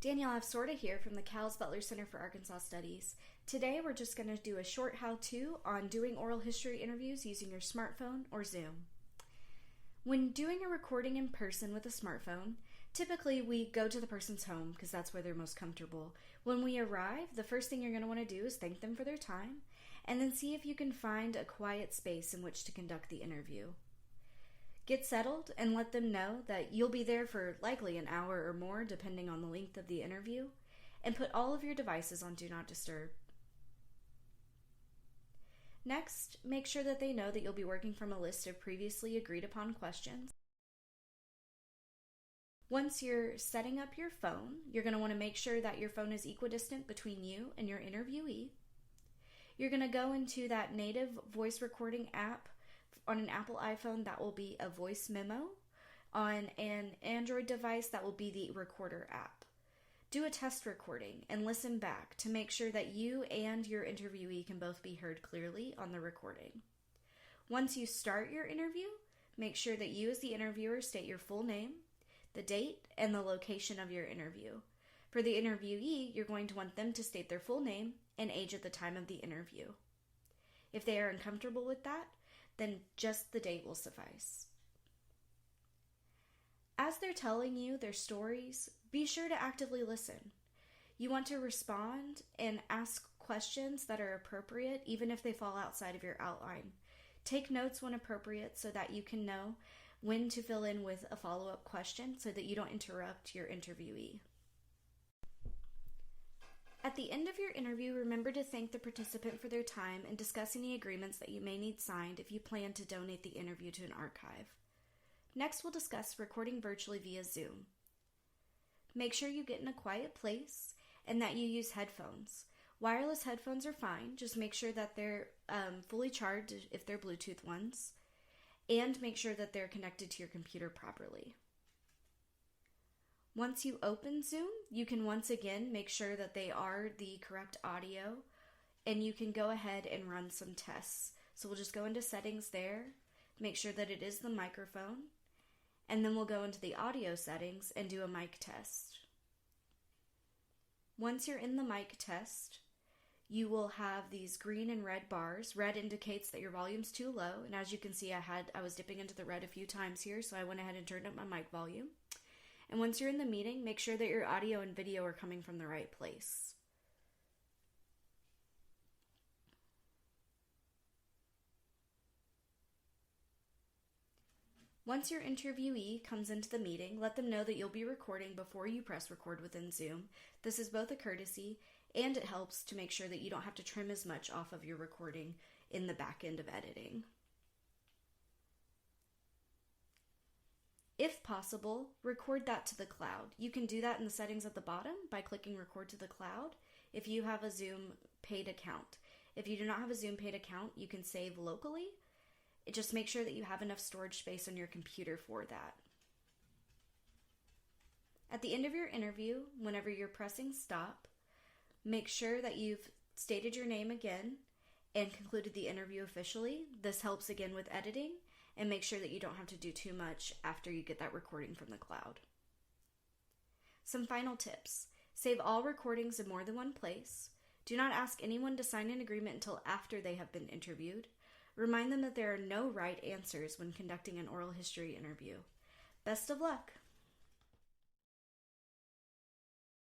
Danielle Avsorda here from the Cowles Butler Center for Arkansas Studies. Today we're just going to do a short how-to on doing oral history interviews using your smartphone or Zoom. When doing a recording in person with a smartphone, typically we go to the person's home because that's where they're most comfortable. When we arrive, the first thing you're going to want to do is thank them for their time and then see if you can find a quiet space in which to conduct the interview. Get settled and let them know that you'll be there for likely an hour or more depending on the length of the interview, and put all of your devices on Do Not Disturb. Next, make sure that they know that you'll be working from a list of previously agreed upon questions. Once you're setting up your phone, you're going to want to make sure that your phone is equidistant between you and your interviewee. You're going to go into that native voice recording app. On an Apple iPhone, that will be a voice memo. On an Android device, that will be the recorder app. Do a test recording and listen back to make sure that you and your interviewee can both be heard clearly on the recording. Once you start your interview, make sure that you as the interviewer state your full name, the date, and the location of your interview. For the interviewee, you're going to want them to state their full name and age at the time of the interview. If they are uncomfortable with that, then just the date will suffice. As they're telling you their stories, be sure to actively listen. You want to respond and ask questions that are appropriate, even if they fall outside of your outline. Take notes when appropriate so that you can know when to fill in with a follow-up question so that you don't interrupt your interviewee. At the end of your interview, remember to thank the participant for their time and discuss any agreements that you may need signed if you plan to donate the interview to an archive. Next, we'll discuss recording virtually via Zoom. Make sure you get in a quiet place and that you use headphones. Wireless headphones are fine, just make sure that they're fully charged if they're Bluetooth ones, and make sure that they're connected to your computer properly. Once you open Zoom, you can once again make sure that they are the correct audio, and you can go ahead and run some tests. So we'll just go into settings there, make sure that it is the microphone, and then we'll go into the audio settings and do a mic test. Once you're in the mic test, you will have these green and red bars. Red indicates that your volume's too low, and as you can see, I was dipping into the red a few times here, so I went ahead and turned up my mic volume. And once you're in the meeting, make sure that your audio and video are coming from the right place. Once your interviewee comes into the meeting, let them know that you'll be recording before you press record within Zoom. This is both a courtesy and it helps to make sure that you don't have to trim as much off of your recording in the back end of editing. If possible, record that to the cloud. You can do that in the settings at the bottom by clicking record to the cloud if you have a Zoom paid account. If you do not have a Zoom paid account, you can save locally. Just make sure that you have enough storage space on your computer for that. At the end of your interview, whenever you're pressing stop, make sure that you've stated your name again and concluded the interview officially. This helps again with editing. And make sure that you don't have to do too much after you get that recording from the cloud. Some final tips. Save all recordings in more than one place. Do not ask anyone to sign an agreement until after they have been interviewed. Remind them that there are no right answers when conducting an oral history interview. Best of luck!